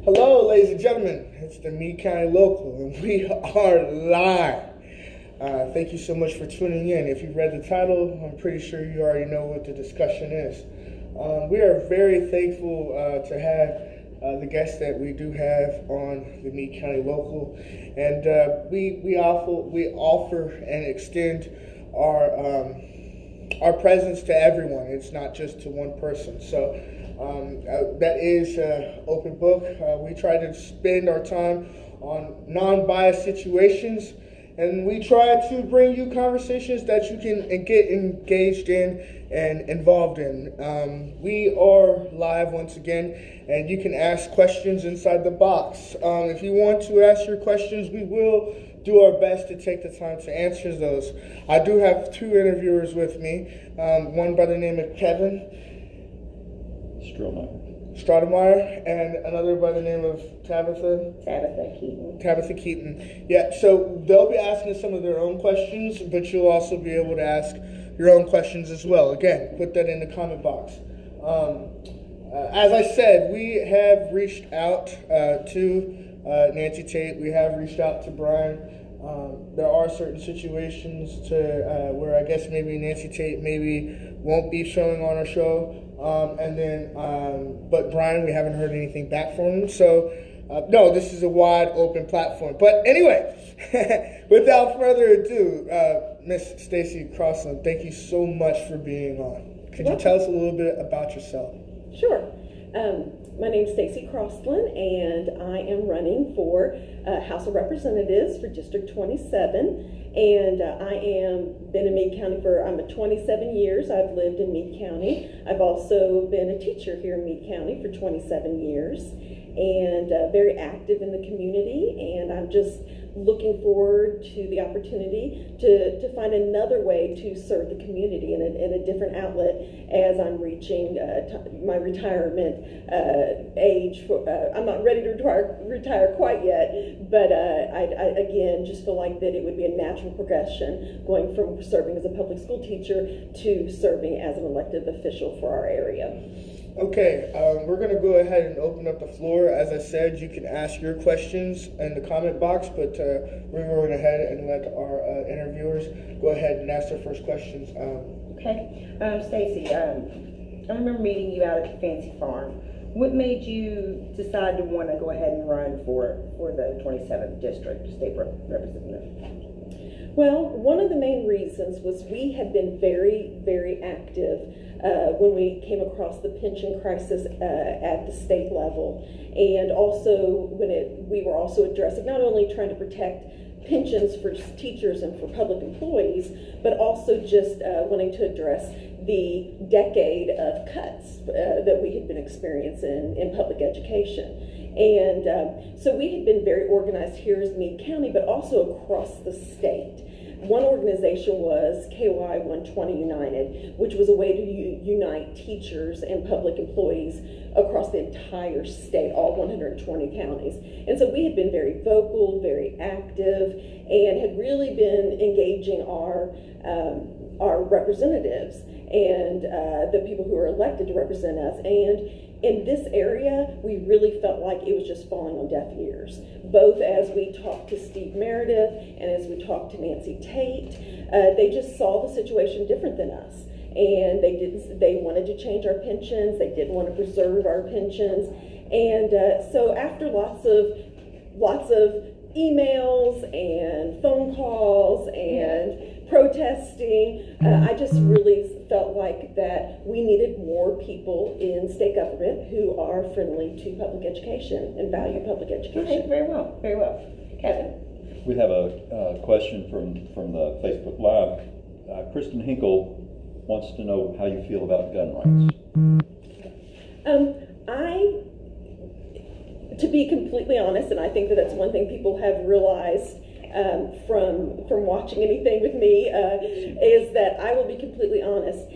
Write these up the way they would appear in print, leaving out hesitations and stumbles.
Hello, ladies and gentlemen. It's the Meade County Local, and we are live. Thank you so much for tuning in. If you've read the title, I'm pretty sure you already know what the discussion is. We are very thankful to have the guests that we do have on the Meade County Local, and we offer and extend our presence to everyone. It's not just to one person. So that is open book. We try to spend our time on non-biased situations, and we try to bring you conversations that you can get engaged in and involved in. We are live once again, and you can ask questions inside the box. If you want to ask your questions, we will do our best to take the time to answer those. I do have two interviewers with me, one by the name of Kevin Stratemeyer, and another by the name of Tabitha Keaton. Yeah, so they'll be asking some of their own questions, but you'll also be able to ask your own questions as well. Again, put that in the comment box. As I said, we have reached out to Nancy Tate. We have reached out to Brian. There are certain situations where I guess maybe Nancy Tate won't be showing on our show. But Brian, we haven't heard anything back from him. So, no, this is a wide open platform. But anyway, without further ado, Miss Stacy Crosslin, thank you so much for being on. Could you tell us a little bit about yourself? Sure. My name is Stacy Crosslin, and I am running for House of Representatives for District 27. And I am been in Meade County I'm 27 years. I've lived in Meade County. I've also been a teacher here in Meade County for 27 years, and very active in the community. And I'm just looking forward to the opportunity to find another way to serve the community in a different outlet as I'm reaching my retirement age. I'm not ready to retire quite yet, but I again just feel like that it would be a natural progression going from serving as a public school teacher to serving as an elected official for our area. Okay, we're going to go ahead and open up the floor. As I said, you can ask your questions in the comment box, but we're going ahead and let our interviewers go ahead and ask their first questions. Okay, Stacy, I remember meeting you out at the Fancy Farm. What made you decide to want to go ahead and run for the 27th District State Representative? Well, one of the main reasons was we had been very, very active when we came across the pension crisis at the state level, and also when we were also addressing not only trying to protect pensions for teachers and for public employees, but also just wanting to address the decade of cuts that we had been experiencing in public education. And so we had been very organized here as Meade County, but also across the state. One organization was KY 120 United, which was a way to unite teachers and public employees across the entire state, all 120 counties. And so we had been very vocal, very active, and had really been engaging our representatives and the people who are elected to represent us. And in this area, we really felt like it was just falling on deaf ears, both as we talked to Steve Meredith and as we talked to Nancy Tate. They just saw the situation different than us, and they wanted to change our pensions. They didn't want to preserve our pensions. And so after lots of emails and phone calls and protesting, I just really felt like that we needed more people in state government who are friendly to public education and value public education. Okay, very well. Kevin? We have a question from the Facebook Live. Kristen Hinkle wants to know how you feel about gun rights. To be completely honest, and I think that that's one thing people have realized from watching anything with me, is that I will be completely honest.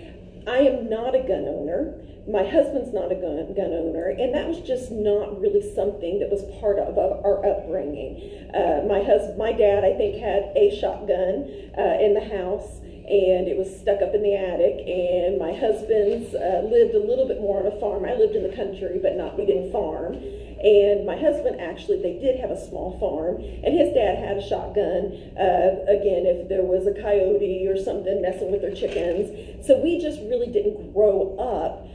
I am not a gun owner. My husband's not a gun owner, and that was just not really something that was part of our upbringing. My dad, I think, had a shotgun in the house, and it was stuck up in the attic, and my husband's lived a little bit more on a farm. I lived in the country, but we didn't farm. And my husband, actually, they did have a small farm, and his dad had a shotgun, again, if there was a coyote or something messing with their chickens. So we just really didn't grow up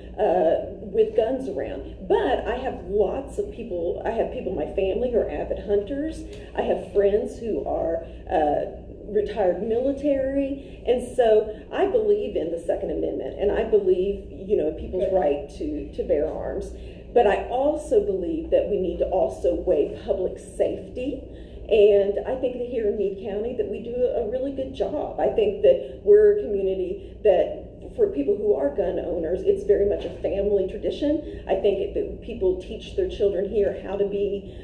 with guns around. But I have lots of people, I have people in my family who are avid hunters. I have friends who are retired military. And so I believe in the Second Amendment, and I believe, people's right to bear arms. But I also believe that we need to also weigh public safety. And I think that here in Meade County that we do a really good job. I think that we're a community that, for people who are gun owners, it's very much a family tradition. I think that people teach their children here how to be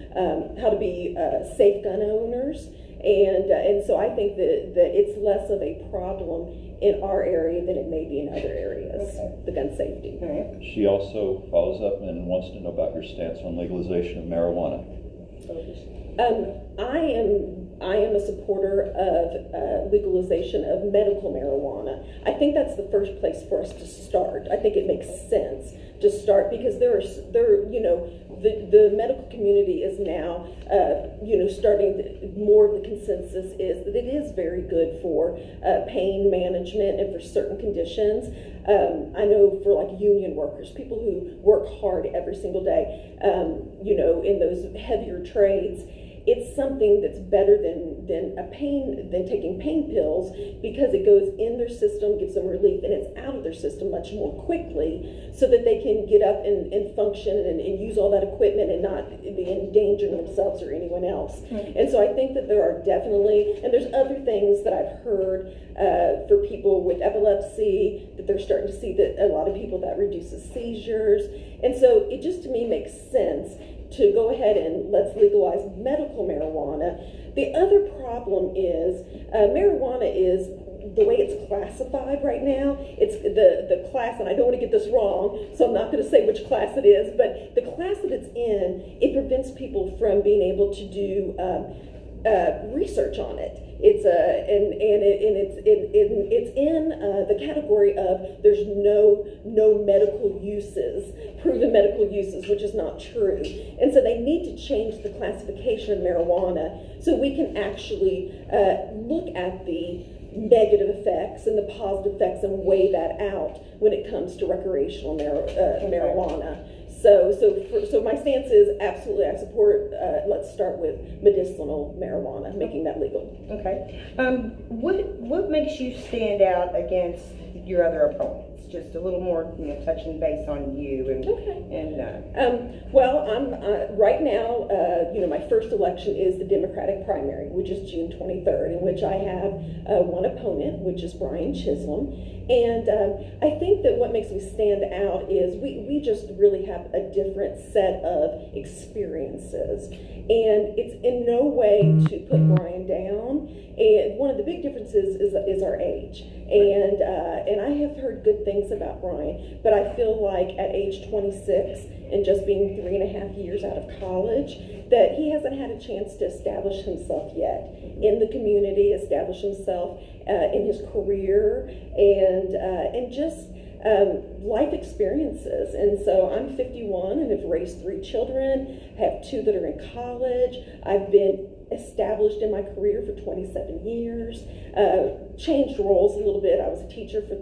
safe gun owners. And so I think that it's less of a problem in our area than it may be in other areas, the gun safety. She also follows up and wants to know about your stance on legalization of marijuana. I am a supporter of legalization of medical marijuana. I think that's the first place for us to start. I think it makes sense to start because the medical community is now, starting, more of the consensus is that it is very good for pain management and for certain conditions. I know for like union workers, people who work hard every single day, in those heavier trades, it's something that's better than taking pain pills because it goes in their system, gives them relief, and it's out of their system much more quickly so that they can get up and function and use all that equipment and not be endangering themselves or anyone else. And so I think that there are definitely, and there's other things that I've heard for people with epilepsy, that they're starting to see that a lot of people that reduces seizures. And so it just to me makes sense to go ahead and let's legalize medical marijuana. The other problem is marijuana is the way it's classified right now. It's the class, and I don't want to get this wrong, so I'm not going to say which class it is, but the class that it's in, it prevents people from being able to do research on it. It's it's in the category of there's no medical uses, proven medical uses, which is not true. And so they need to change the classification of marijuana so we can actually look at the negative effects and the positive effects and weigh that out when it comes to recreational marijuana. So my stance is absolutely I support, let's start with medicinal marijuana, making that legal. Okay. What makes you stand out against your other opponents? Just a little more, touching base on you and well, I'm right now. My first election is the Democratic primary, which is June 23rd, in which I have one opponent, which is Brian Chisholm. And I think that what makes me stand out is we just really have a different set of experiences. And it's in no way to put Brian down. And one of the big differences is our age. And I have heard good things about Brian, but I feel like at age 26 and just being 3.5 years out of college, that he hasn't had a chance to establish himself yet in the community, establish himself in his career, and just life experiences. And so I'm 51 and have raised 3 children, have 2 that are in college. I've been established in my career for 27 years, changed roles a little bit. I was a teacher for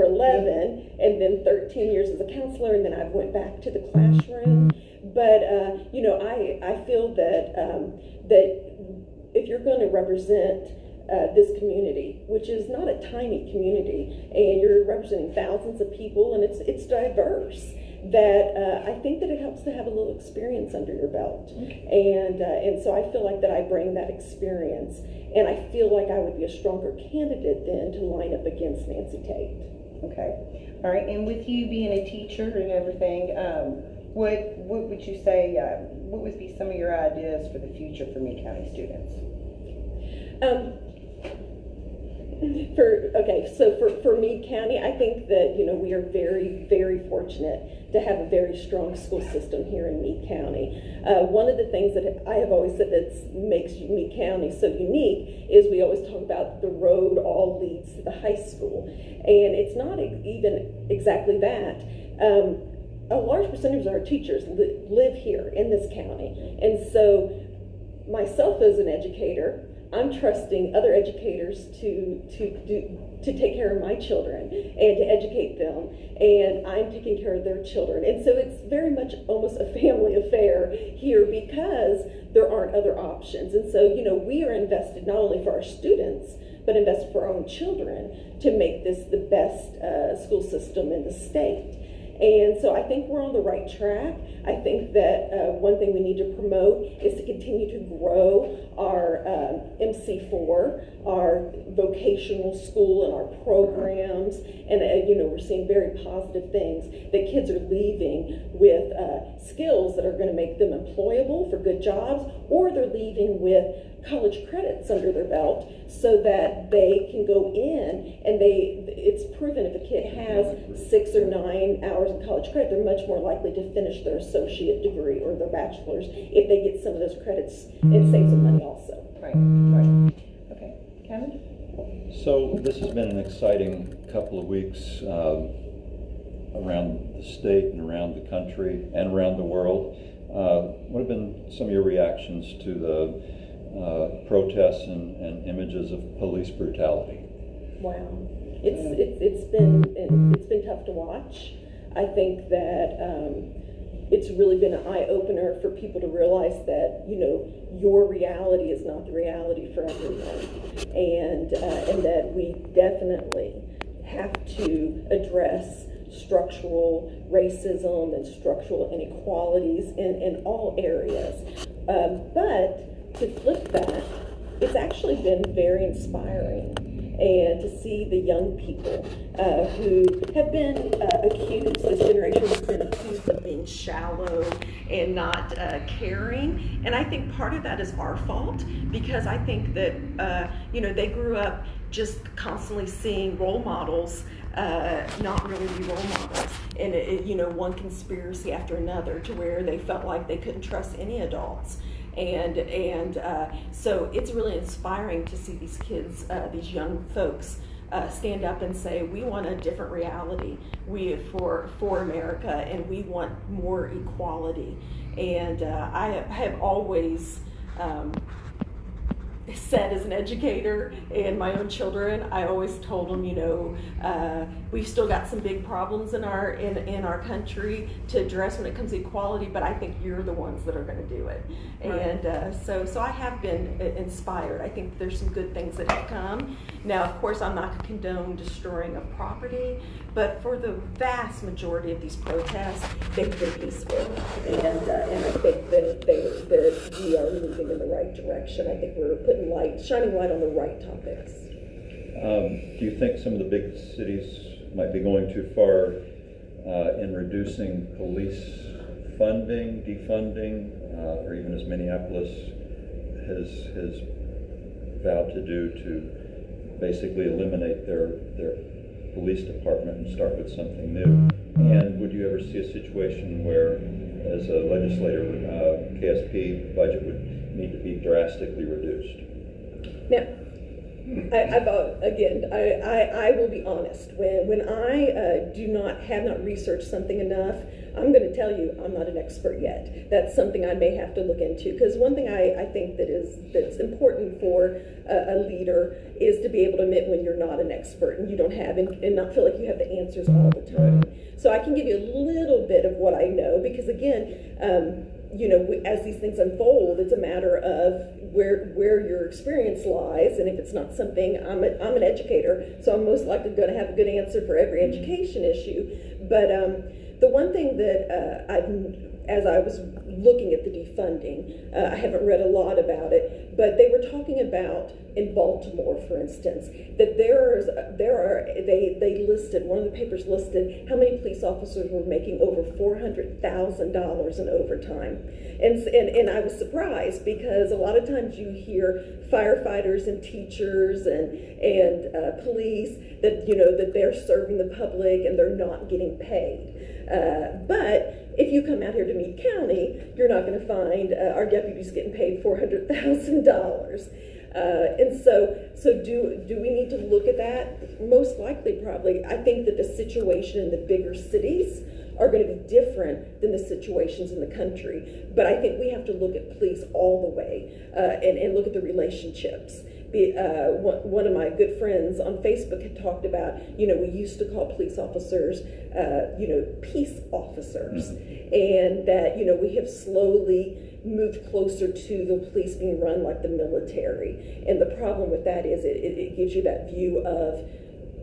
11, and then 13 years as a counselor, and then I went back to the classroom. But I feel that if you're going to represent this community, which is not a tiny community, and you're representing thousands of people, and it's diverse, that I think that it helps to have a little experience under your belt. And so I feel like that I bring that experience, and I feel like I would be a stronger candidate then to line up against Nancy Tate. Okay. All right. And with you being a teacher and everything, what would you say, what would be some of your ideas for the future for Meade County students? For Meade County, I think that, we are very, very fortunate to have a very strong school system here in Meade County. One of the things that I have always said that makes Meade County so unique is we always talk about the road all leads to the high school. And it's not even exactly that. A large percentage of our teachers live here in this county. And so myself as an educator, I'm trusting other educators to take care of my children and to educate them, and I'm taking care of their children. And so it's very much almost a family affair here because there aren't other options. And so, we are invested not only for our students, but invested for our own children to make this the best school system in the state. And so I think we're on the right track. I think that one thing we need to promote is to continue to grow our MC4, our vocational school and our programs. And, we're seeing very positive things that kids are leaving with skills that are going to make them employable for good jobs, or they're leaving with college credits under their belt so that they can go in and it's proven if a kid has 6 or 9 hours of college credit, they're much more likely to finish their associate degree or their bachelor's if they get some of those credits. It saves them money also. Right. Okay, Kevin? So this has been an exciting couple of weeks around the state and around the country and around the world. What have been some of your reactions to the protests and images of police brutality? Wow, it's been tough to watch. I think that it's really been an eye-opener for people to realize that your reality is not the reality for everyone, and that we definitely have to address structural racism and structural inequalities in all areas. But to flip that, it's actually been very inspiring, and to see the young people who have been accused, this generation has been accused of being shallow and not caring. And I think part of that is our fault, because I think that, they grew up just constantly seeing role models not really be role models, and one conspiracy after another, to where they felt like they couldn't trust any adults. And so it's really inspiring to see these kids, these young folks, stand up and say, we want a different reality for America, and we want more equality. And I have always said, as an educator and my own children, I always told them, we've still got some big problems in our country to address when it comes to equality, but I think you're the ones that are going to do it. Right. And so I have been inspired. I think there's some good things that have come. Now, of course, I'm not going to condone destroying of property, but for the vast majority of these protests, they've been peaceful, and I think that we are moving in the right direction. I think we're shining light on the right topics. Do you think some of the big cities might be going too far in reducing police funding, defunding, or even as Minneapolis has vowed to do, to basically eliminate their police department and start with something new? And would you ever see a situation where, as a legislator, KSP budget would need to be drastically reduced? Now, I will be honest. When I have not researched something enough, I'm going to tell you I'm not an expert yet. That's something I may have to look into, because one thing I think that's important for a leader is to be able to admit when you're not an expert and you don't have and not feel like you have the answers all the time. So I can give you a little bit of what I know, because again, as these things unfold, it's a matter of where your experience lies, and if it's not something, I'm an educator, so I'm most likely going to have a good answer for every education issue. But the one thing that as I was looking at the defunding, I haven't read a lot about it, but they were talking about in Baltimore, for instance, that they listed, one of the papers listed how many police officers were making over $400,000 in overtime. And I was surprised, because a lot of times you hear firefighters and teachers and police that, you know, that they're serving the public and they're not getting paid. But if you come out here to Meade County, you're not going to find our deputies getting paid $400,000. And so do we need to look at that? Most likely, probably. I think that the situation in the bigger cities are going to be different than the situations in the country. But I think we have to look at police all the way and look at the relationships. One of my good friends on Facebook had talked about, you know, we used to call police officers, you know, peace officers, and that, you know, we have slowly moved closer to the police being run like the military. And the problem with that is it gives you that view of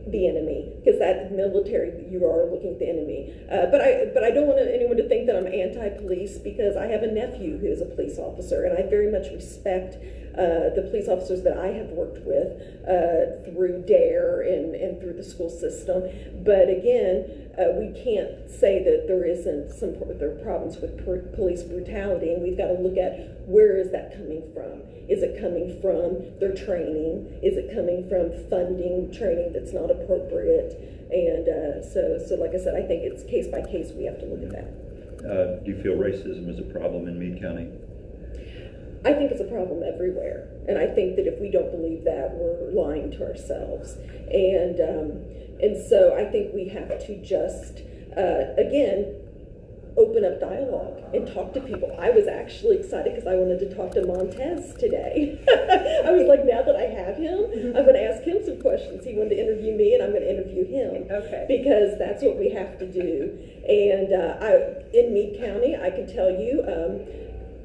the enemy, because that military, you are looking at the enemy. But I don't want anyone to think that I'm anti-police, because I have a nephew who is a police officer, and I very much respect the police officers that I have worked with through DARE and through the school system. But again, we can't say that there isn't there are problems with police brutality, and we've got to look at where is that coming from. Is it coming from their training? Is it coming from funding training that's not appropriate? And so like I said, I think it's case by case. We have to look at that. Do you feel racism is a problem in Meade County? I think it's a problem everywhere, and I think that if we don't believe that, we're lying to ourselves. And so I think we have to just again open up dialogue and talk to people. I was actually excited because I wanted to talk to Montez today. I was like, now that I have him, I'm going to ask him some questions. He wanted to interview me, and I'm going to interview him. Okay. Because that's what we have to do. And in Meade County, I can tell you,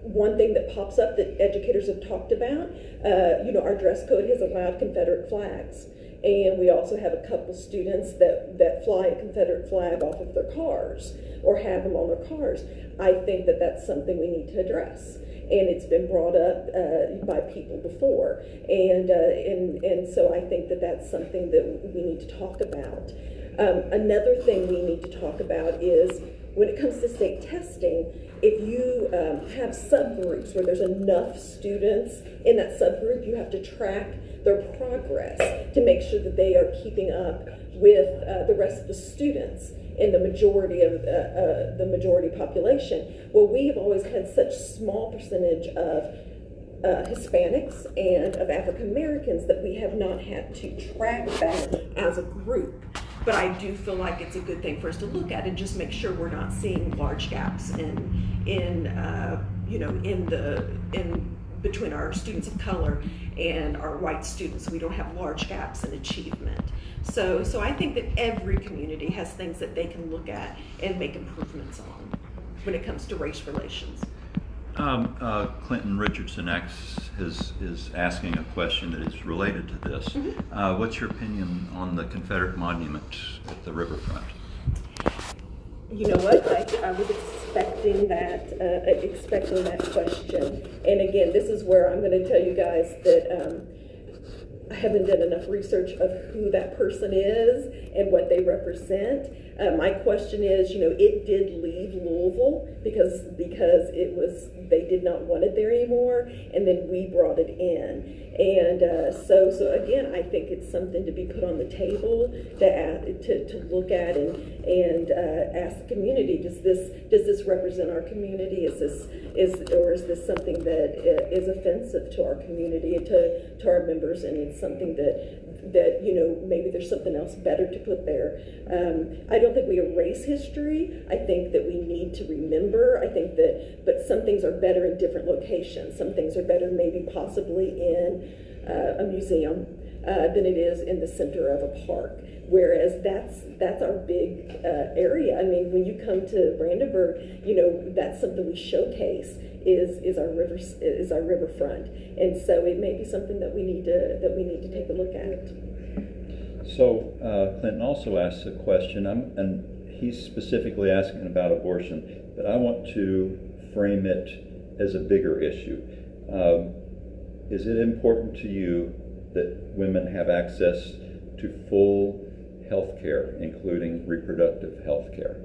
one thing that pops up that educators have talked about, you know, our dress code has allowed Confederate flags. And we also have a couple students that fly a Confederate flag off of their cars or have them on their cars. I think that that's something we need to address. And it's been brought up by people before. And so I think that that's something that we need to talk about. Another thing we need to talk about is when it comes to state testing, if you have subgroups where there's enough students in that subgroup, you have to track their progress to make sure that they are keeping up with the rest of the students in the majority of the majority population. Well, we have always had such small percentage of Hispanics and of African Americans that we have not had to track that as a group. But I do feel like it's a good thing for us to look at and just make sure we're not seeing large gaps in between our students of color and our white students. We don't have large gaps in achievement. So I think that every community has things that they can look at and make improvements on when it comes to race relations. Clinton Richardson is asking a question that is related to this. Mm-hmm. What's your opinion on the Confederate Monument at the riverfront? You know what? I was expecting that question. And again, this is where I'm going to tell you guys that I haven't done enough research of who that person is and what they represent. My question is, you know, it did leave Louisville because they did not want it there anymore, and then we brought it in. And so again, I think it's something to be put on the table to look at and ask the community: Does this represent our community? Is this something that is offensive to our community and to our members? And it's something that you know, maybe there's something else better to put there. I don't think we erase history. I think that we need to remember. I think that, but some things are better in different locations. Some things are better maybe possibly in a museum than it is in the center of a park. Whereas that's our big area. I mean, when you come to Brandenburg, you know, that's something we showcase is our riverfront, and so it may be something that we need to take a look at. So Clinton also asks a question, and he's specifically asking about abortion, but I want to frame it as a bigger issue. Is it important to you that women have access to full health care, including reproductive health care?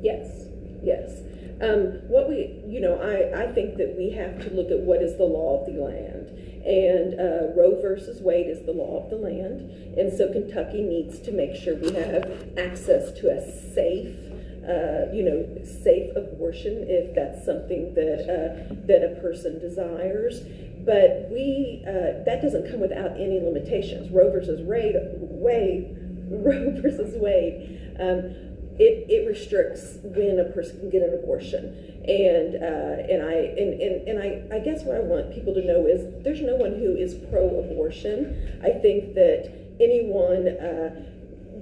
Yes, yes. I think that we have to look at what is the law of the land. And Roe versus Wade is the law of the land. And so Kentucky needs to make sure we have access to a safe, safe abortion if that's something that a person desires. But that doesn't come without any limitations. Roe versus Wade, it restricts when a person can get an abortion, and I guess what I want people to know is there's no one who is pro-abortion. I think that anyone.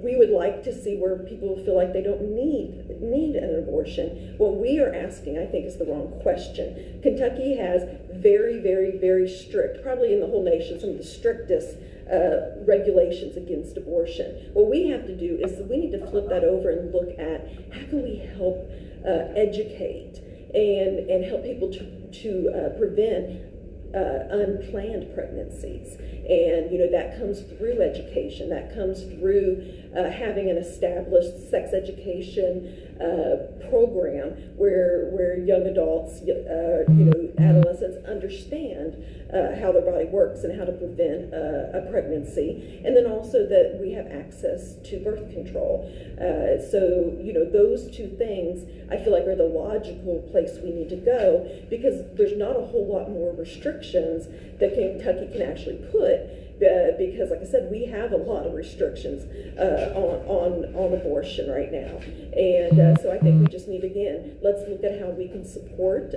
We would like to see where people feel like they don't need an abortion. What we are asking, I think, is the wrong question. Kentucky has very, very, very strict, probably in the whole nation, some of the strictest regulations against abortion. What we have to do is we need to flip that over and look at how can we help educate and help people to prevent unplanned pregnancies. And that comes through education, that comes through having an established sex education program where young adults, adolescents understand how their body works and how to prevent a pregnancy, and then also that we have access to birth control. So those two things I feel like are the logical place we need to go, because there's not a whole lot more restrictions that Kentucky can actually put. Because, like I said, we have a lot of restrictions on abortion right now, and so I think we just need, again, let's look at how we can support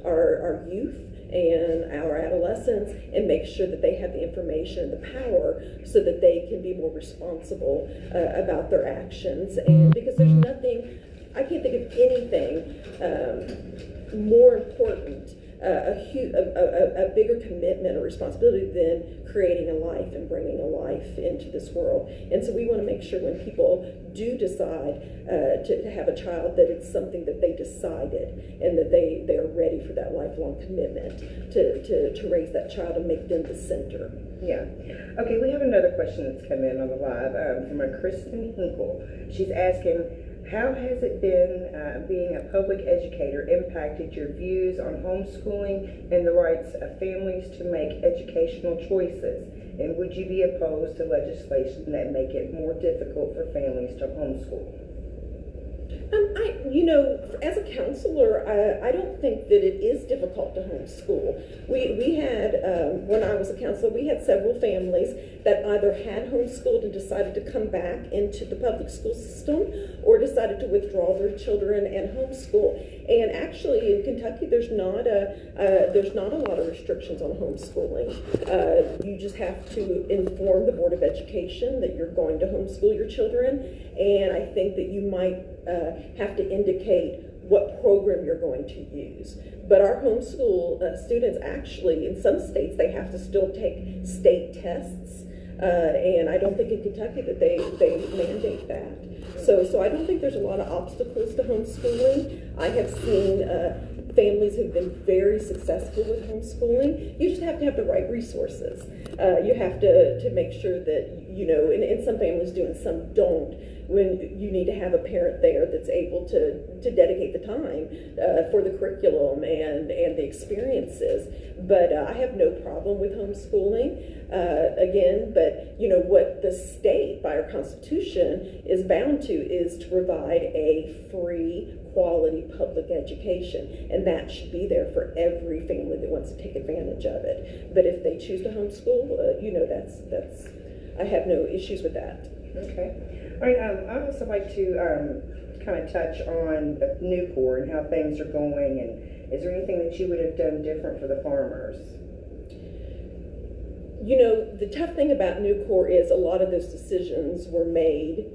our youth and our adolescents and make sure that they have the information and the power so that they can be more responsible about their actions. And because there's nothing, I can't think of anything more important, a bigger commitment or responsibility than creating a life and bringing a life into this world. And so we want to make sure when people do decide to have a child, that it's something that they decided and that they are ready for that lifelong commitment to raise that child and make them the center. Yeah. Okay, we have another question that's come in on the live from a Kristen Hinkle. She's asking, how has it been being a public educator impacted your views on homeschooling and the rights of families to make educational choices? And would you be opposed to legislation that make it more difficult for families to homeschool? As a counselor, I don't think that it is difficult to homeschool. We had, when I was a counselor, we had several families that either had homeschooled and decided to come back into the public school system, or decided to withdraw their children and homeschool. And actually, in Kentucky, there's not a lot of restrictions on homeschooling. You just have to inform the Board of Education that you're going to homeschool your children, and I think that you might have to indicate what program you're going to use. But our homeschool students, actually, in some states, they have to still take state tests, and I don't think in Kentucky that they mandate that. So I don't think there's a lot of obstacles to homeschooling. I have seen families who've been very successful with homeschooling. You just have to have the right resources. You have to make sure that, and some families do and some don't, when you need to have a parent there that's able to dedicate the time for the curriculum and the experiences. But I have no problem with homeschooling. Again, but what the state, by our Constitution, is bound to is to provide a free, quality public education, and that should be there for every family that wants to take advantage of it. But if they choose to homeschool, that's I have no issues with that. Okay. All right. I'd also like to kind of touch on Newport and how things are going, and is there anything that you would have done different for the farmers? The tough thing about Newport is a lot of those decisions were made,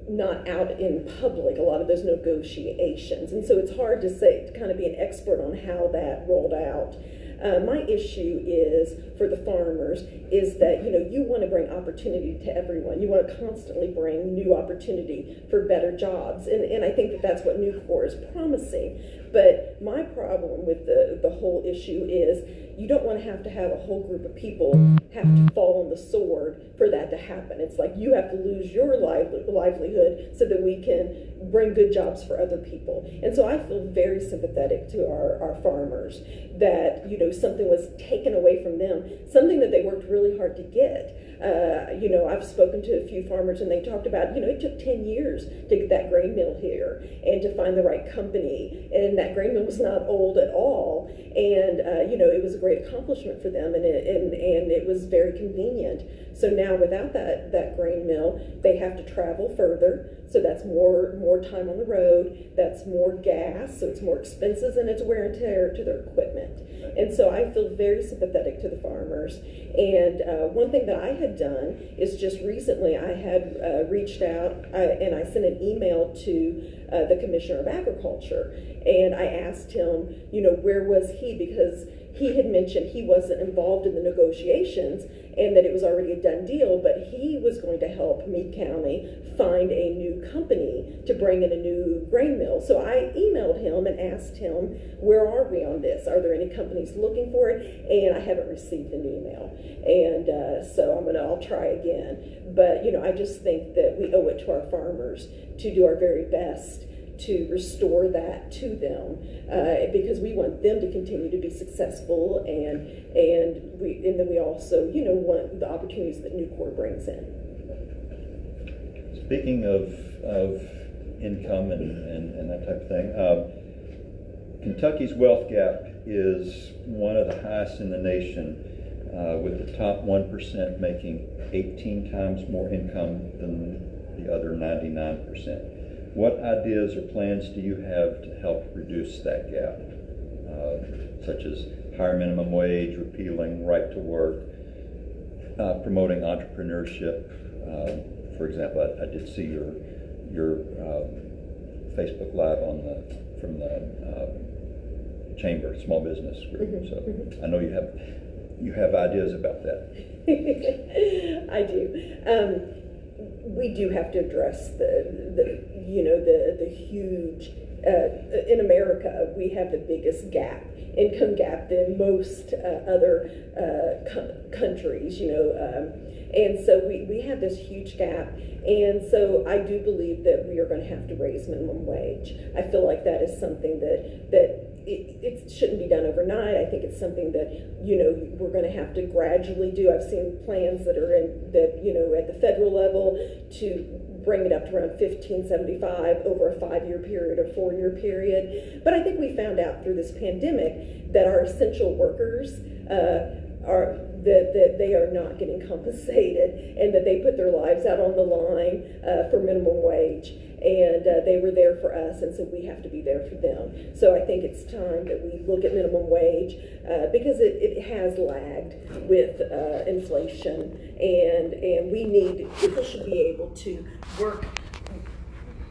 not out in public, a lot of those negotiations. And so it's hard to say, to kind of be an expert on how that rolled out. My issue is for the farmers is that, you want to bring opportunity to everyone. You want to constantly bring new opportunity for better jobs. And I think that that's what Nucor is promising. But my problem with the whole issue is you don't want to have a whole group of people have to fall on the sword for that to happen. It's like you have to lose your livelihood so that we can bring good jobs for other people. And so I feel very sympathetic to our farmers that, something was taken away from them, something that they worked really hard to get. I've spoken to a few farmers and they talked about, it took 10 years to get that grain mill here and to find the right company. And that grain mill was not old at all. And, it was a great accomplishment for them and it was very convenient. So now without that grain mill, they have to travel further. So that's more time on the road. That's more gas. So it's more expenses and it's wear and tear to their equipment. And so I feel very sympathetic to the farmers. And one thing that I had done is just recently I had reached out and I sent an email to the Commissioner of Agriculture. And I asked him, where was he? Because he had mentioned he wasn't involved in the negotiations and that it was already a done deal, but he was going to help Meade County find a new company to bring in a new grain mill. So I emailed him and asked him, where are we on this? Are there any companies looking for it? And I haven't received an email. And so I'll try again. But, I just think that we owe it to our farmers to do our very best to restore that to them, because we want them to continue to be successful, and then we also want the opportunities that Nucor brings in. Speaking of income and that type of thing, Kentucky's wealth gap is one of the highest in the nation, with the top 1% making 18 times more income than the other 99%. What ideas or plans do you have to help reduce that gap, such as higher minimum wage, repealing right to work, promoting entrepreneurship? For example, I did see your Facebook Live from the Chamber Small Business Group. Mm-hmm, so mm-hmm. I know you have ideas about that. I do. We do have to address the huge, in America, we have the biggest income gap than most other countries, and so we have this huge gap. And so I do believe that we are going to have to raise minimum wage. I feel like that is something that it shouldn't be done overnight. I think it's something that, we're going to have to gradually do. I've seen plans that are at the federal level to bring it up to around $15.75 over a 5-year period or 4-year period. But I think we found out through this pandemic that our essential workers that they are not getting compensated, and that they put their lives out on the line for minimum wage. And they were there for us, and so we have to be there for them. So I think it's time that we look at minimum wage because it has lagged with inflation, and people should be able to work.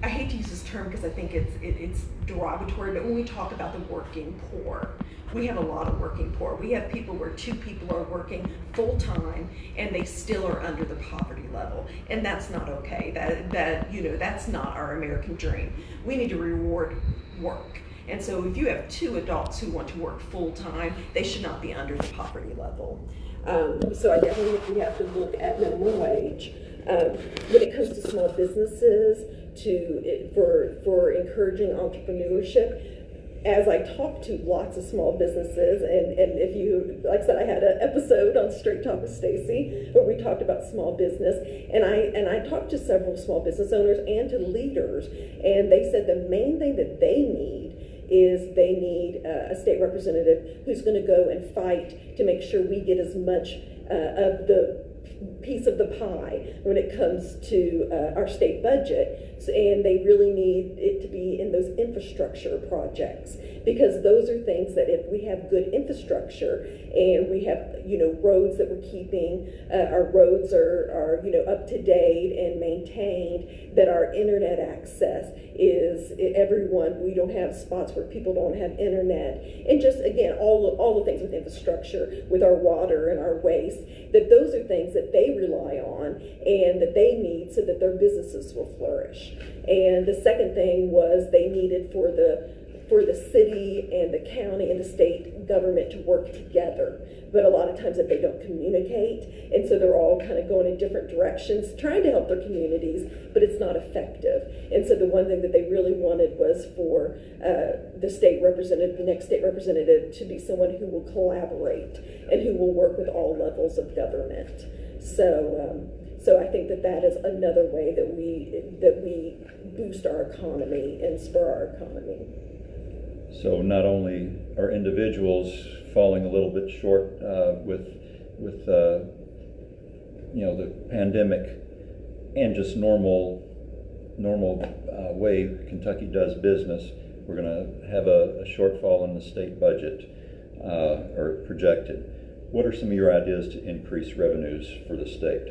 I hate to use this term because I think it's derogatory, but when we talk about the working poor, we have a lot of working poor. We have people where 2 people are working full time and they still are under the poverty level, and that's not okay. That's not our American dream. We need to reward work. And so if you have 2 adults who want to work full time, they should not be under the poverty level. So I definitely think we have to look at minimum wage. When it comes to small businesses, for encouraging entrepreneurship, as I talk to lots of small businesses, and if you, like I said, I had an episode on Straight Talk with Stacy where we talked about small business, and I talked to several small business owners and to leaders, and they said the main thing that they need is they need a state representative who's going to go and fight to make sure we get as much of the piece of the pie when it comes to our state budget, and they really need it to be in those infrastructure projects, because those are things that if we have good infrastructure and we have, roads that we're keeping, our roads are up to date and maintained, that our internet access is everyone, we don't have spots where people don't have internet, and just again, all the things with infrastructure, with our water and our waste, that those are things that they rely on and that they need so that their businesses will flourish. And the second thing was they needed for the city and the county and the state government to work together. But a lot of times that they don't communicate, and so they're all kind of going in different directions, trying to help their communities, but it's not effective. And so the one thing that they really wanted was for the next state representative, to be someone who will collaborate and who will work with all levels of government. So I think that is another way that we boost our economy and spur our economy. So not only are individuals falling a little bit short with the pandemic and just normal way Kentucky does business, we're going to have a shortfall in the state budget or projected. What are some of your ideas to increase revenues for the state?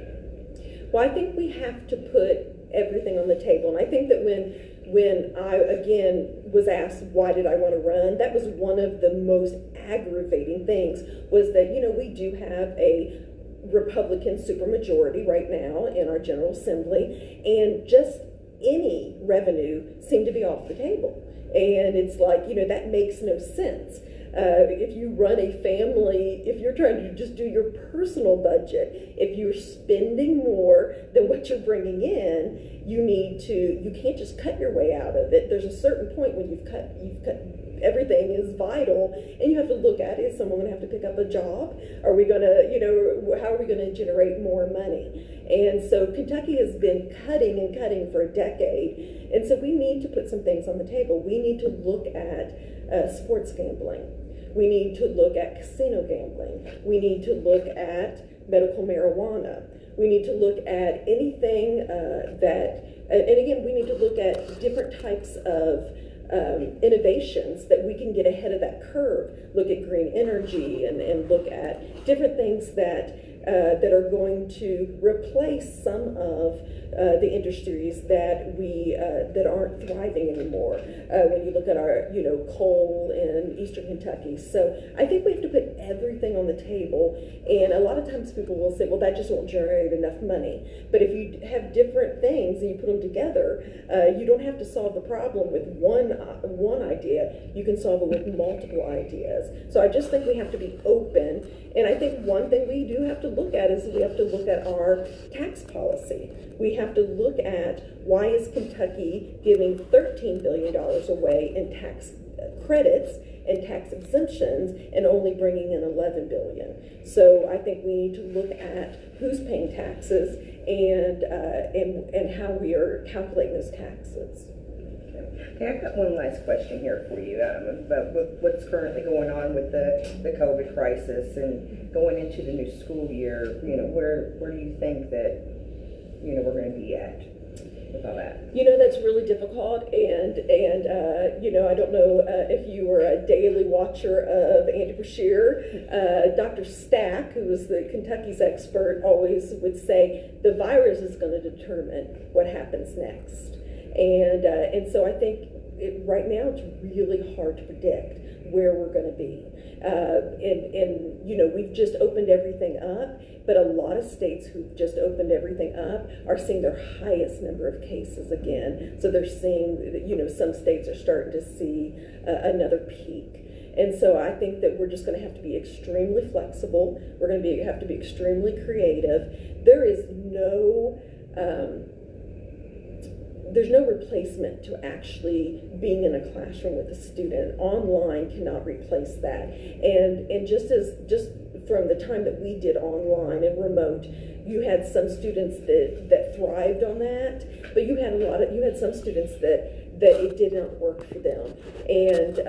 Well, I think we have to put everything on the table, and I think that when I, again, was asked why did I want to run, that was one of the most aggravating things, was that, we do have a Republican supermajority right now in our General Assembly, and just any revenue seemed to be off the table. And it's like, that makes no sense. If you run a family, if you're trying to just do your personal budget, if you're spending more than what you're bringing in, you can't just cut your way out of it. There's a certain point when you've cut, everything is vital, and you have to look at it. Is someone going to have to pick up a job? Are we going to, how are we going to generate more money? And so Kentucky has been cutting and cutting for a decade, and so we need to put some things on the table. We need to look at sports gambling. We need to look at casino gambling. We need to look at medical marijuana. We need to look at anything and again, we need to look at different types of innovations that we can get ahead of that curve. Look at green energy and look at different things that are going to replace some of the industries that aren't thriving anymore. When you look at our coal in Eastern Kentucky, so I think we have to put everything on the table. And a lot of times people will say, well, that just won't generate enough money. But if you have different things and you put them together, you don't have to solve the problem with one idea. You can solve it with multiple ideas. So I just think we have to be open. And I think one thing we do have to look at is we have to look at our tax policy. We have to look at, why is Kentucky giving $13 billion away in tax credits and tax exemptions and only bringing in $11 billion. So I think we need to look at who's paying taxes and how we are calculating those taxes. Okay, I've got one last question here for you about what's currently going on with the COVID crisis and going into the new school year. Where do you think that we're going to be at with all that? That's really difficult, and I don't know if you were a daily watcher of Andy Brashear. Dr. Stack, who was the Kentucky's expert, always would say the virus is going to determine what happens next. And so I think right now it's really hard to predict where we're going to be. And we've just opened everything up, but a lot of states who've just opened everything up are seeing their highest number of cases again. So they're seeing, some states are starting to see another peak. And so I think that we're just going to have to be extremely flexible. We're going to have to be extremely creative. There's no replacement to actually being in a classroom with a student. Online cannot replace that. And just from the time that we did online and remote, you had some students that thrived on that, but you had some students that it did not work for them. And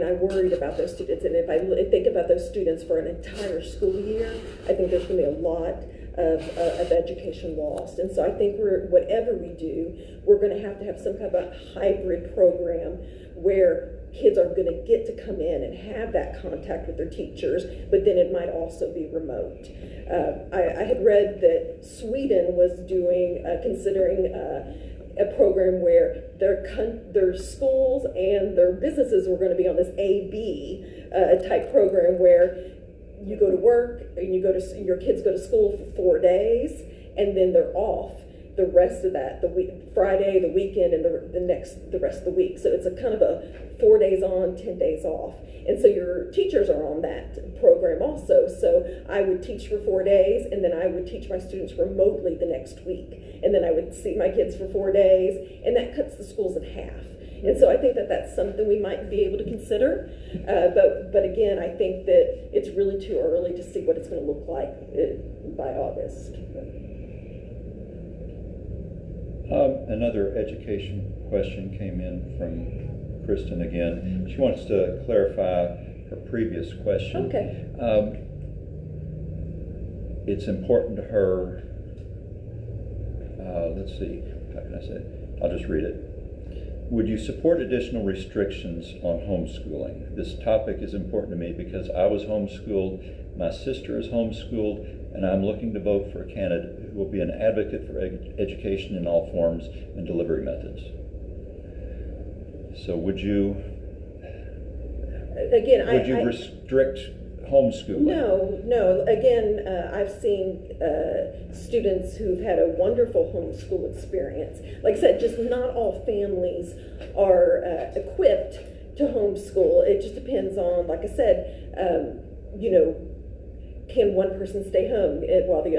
I worried about those students. And if I think about those students for an entire school year, I think there's going to be a lot of education lost. And so I think whatever we do, we're going to have some kind of a hybrid program where kids are going to get to come in and have that contact with their teachers, but then it might also be remote. I had read that Sweden was considering a program where their schools and their businesses were going to be on this A-B type program where you go to work and your kids go to school for 4 days, and then they're off the rest of that, the week, Friday, the weekend, and the rest of the week. So it's a kind of a 4 days on, 10 days off. And so your teachers are on that program also. So I would teach for 4 days, and then I would teach my students remotely the next week. And then I would see my kids for 4 days, and that cuts the schools in half. And so I think that that's something we might be able to consider. But again, I think that it's really too early to see what it's going to look like by August. Another education question came in from Kristen again. She wants to clarify her previous question. Okay. It's important to her, let's see, how can I say it? I'll just read it. Would you support additional restrictions on homeschooling? This topic is important to me because I was homeschooled, my sister is homeschooled, and I'm looking to vote for a candidate who will be an advocate for education in all forms and delivery methods. So would you restrict homeschooling? No. Again, I've seen students who've had a wonderful homeschool experience. Like I said, just not all families are equipped to homeschool. It just depends on, like I said, can one person stay home while the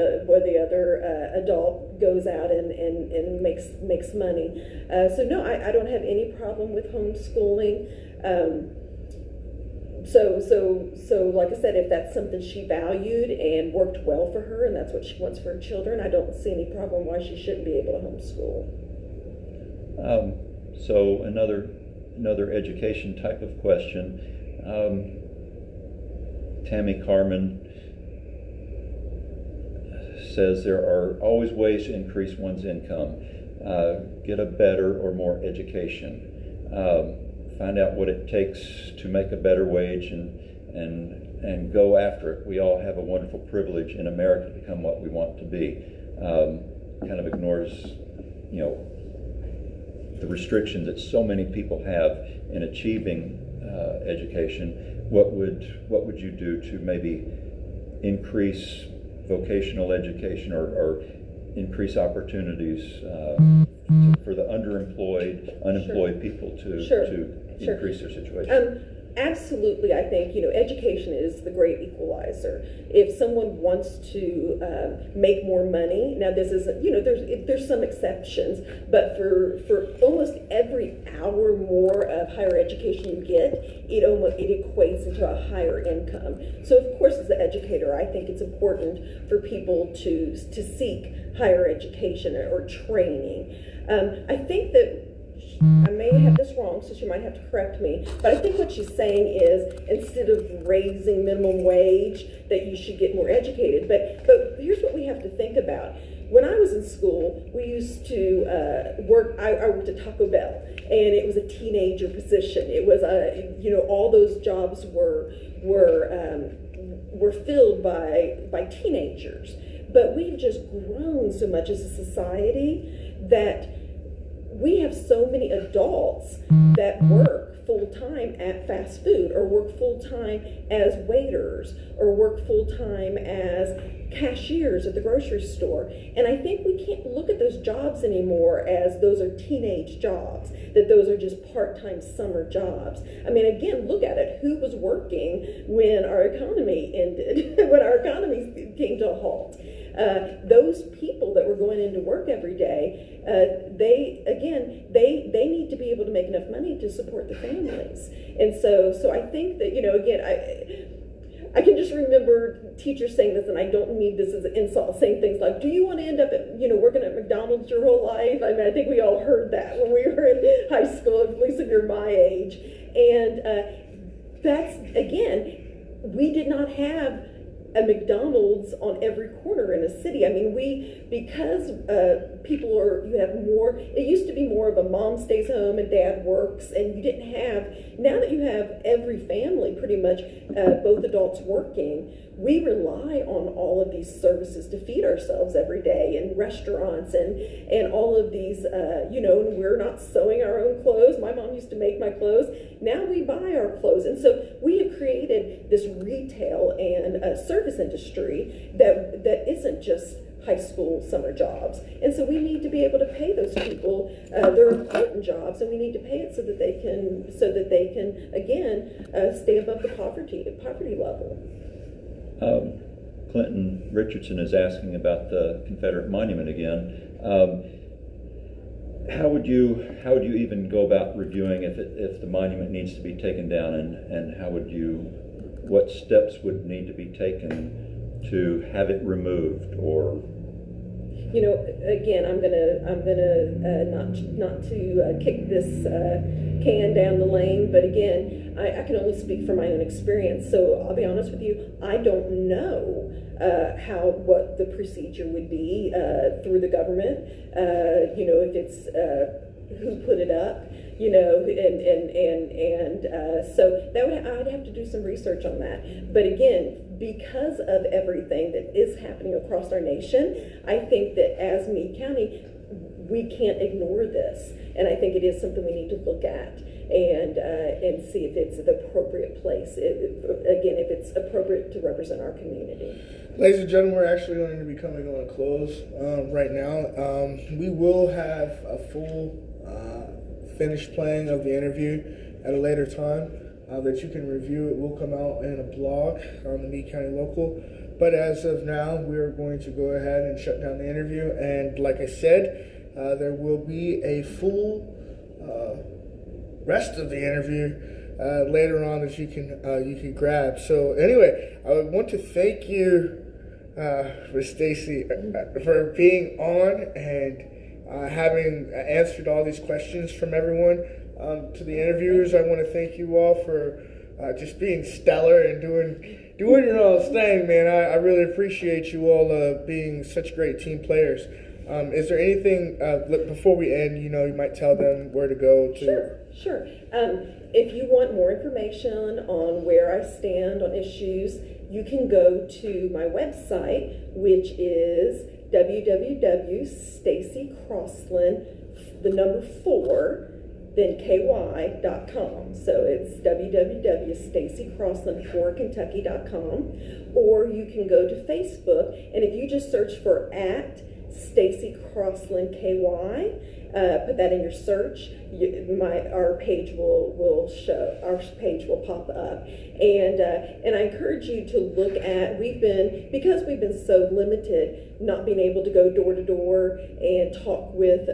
other adult goes out and makes money? So no, I don't have any problem with homeschooling. So like I said, if that's something she valued and worked well for her, and that's what she wants for her children, I don't see any problem why she shouldn't be able to homeschool. So another education type of question. Tammy Carmen says there are always ways to increase one's income, get a better or more education, find out what it takes to make a better wage, and go after it. We all have a wonderful privilege in America to become what we want to be. Kind of ignores, the restrictions that so many people have in achieving education. What would you do to maybe increase vocational education or increase opportunities for the unemployed people to increase their situation? Absolutely, I think education is the great equalizer. If someone wants to make more money, now this isn't there's some exceptions, but for almost every hour more of higher education you get, it equates into a higher income. So of course, as an educator, I think it's important for people to seek higher education or training. I think that I may have this wrong, so she might have to correct me, but I think what she's saying is instead of raising minimum wage, that you should get more educated. But here's what we have to think about. When I was in school, we used to work. I worked at Taco Bell, and it was a teenager position. It was all those jobs were filled by teenagers. But we've just grown so much as a society that we have so many adults that work full-time at fast food, or work full-time as waiters, or work full-time as cashiers at the grocery store. And I think we can't look at those jobs anymore as those are teenage jobs, that those are just part-time summer jobs. I mean, again, look at it. Who was working when our economy ended, when our economy came to a halt? Those people that were going into work every day, they need to be able to make enough money to support their families. And so I think that, again, I can just remember teachers saying this, and I don't mean this as an insult, saying things like, do you want to end up at, working at McDonald's your whole life? I mean, I think we all heard that when we were in high school, at least if you're my age. And that's, again, we did not have a McDonald's on every corner in a city. I mean, because people are, you have more, it used to be more of a mom stays home and dad works, and you didn't have, now that you have every family pretty much, both adults working, we rely on all of these services to feed ourselves every day, and restaurants and all of these, and we're not sewing our own clothes. My mom used to make my clothes. Now we buy our clothes. And so we have created this retail and service industry that isn't just high school summer jobs. And so we need to be able to pay those people their important jobs, and we need to pay it so that they can again stay above the poverty level. Clinton Richardson is asking about the Confederate Monument again. How would you even go about reviewing if the monument needs to be taken down, and what steps would need to be taken to have it removed? Or again, I'm gonna not to kick this can down the lane, but again, I can only speak from my own experience. So I'll be honest with you, I don't know what the procedure would be through the government. If it's who put it up, so I'd have to do some research on that. But again, because of everything that is happening across our nation, I think that as Meade County, we can't ignore this, and I think it is something we need to look at and see if it's the appropriate place. If it's appropriate to represent our community. Ladies and gentlemen, we're actually going to be coming on a close right now. We will have a full finished playing of the interview at a later time that you can review. It will come out in a blog on the Meade County Local. But as of now, we're going to go ahead and shut down the interview. And like I said, there will be a full rest of the interview later on that you can grab. So anyway, I want to thank you, for Stacy, for being on and having answered all these questions from everyone. To the interviewers, I want to thank you all for just being stellar and doing your own thing, man. I really appreciate you all being such great team players. Is there anything before we end? You might tell them where to go to. Sure. If you want more information on where I stand on issues, you can go to my website, which is www.stacycrosslin, the number 4, then ky.com. So it's www.stacycrosslin4kentucky.com, or you can go to Facebook, and if you just search for @Stacy Crosslin KY, put that in your search, our page will show, our page will pop up, and I encourage you to look at, because we've been so limited, not being able to go door to door and talk with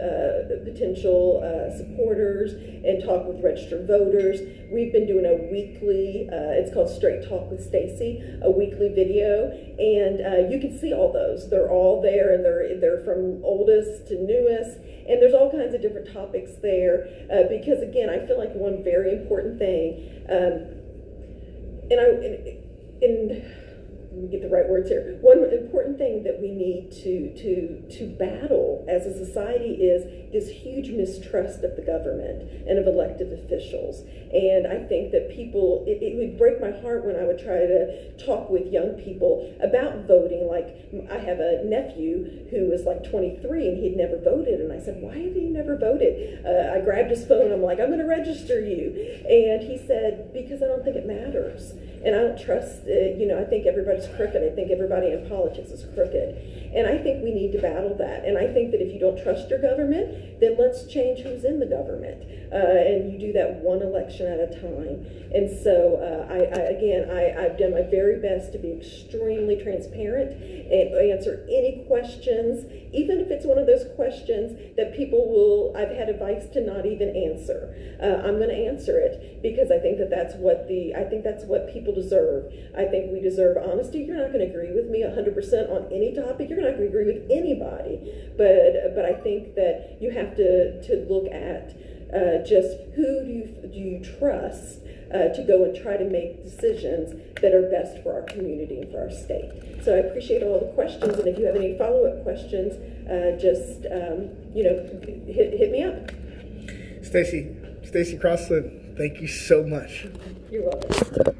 potential supporters and talk with registered voters. We've been doing a weekly, it's called Straight Talk with Stacy, a weekly video, and you can see all those. They're all there, and they're from oldest to newest, and there's all kinds of different topics there, because again, I feel like one very important thing, let me get the right words here. One important thing that we need to battle as a society is this huge mistrust of the government and of elected officials. And I think that people, it would break my heart when I would try to talk with young people about voting. Like, I have a nephew who was like 23 and he'd never voted. And I said, "Why have you never voted?" I grabbed his phone. I'm like, "I'm going to register you." And he said, "Because I don't think it matters. And I don't trust, I think everybody's crooked. I think everybody in politics is crooked." And I think we need to battle that. And I think that if you don't trust your government, then let's change who's in the government. And you do that one election at a time. And so, I've done my very best to be extremely transparent and answer any questions, even if it's one of those questions that I've had advice to not even answer. I'm going to answer it, because I think that's what people deserve. I think we deserve honesty. You're not going to agree with me 100% on any topic. You're not going to agree with anybody. But I think that you have to look at just who do you trust to go and try to make decisions that are best for our community and for our state. So I appreciate all the questions, and if you have any follow-up questions, just hit me up. Stacy Crosslin, thank you so much. You're welcome.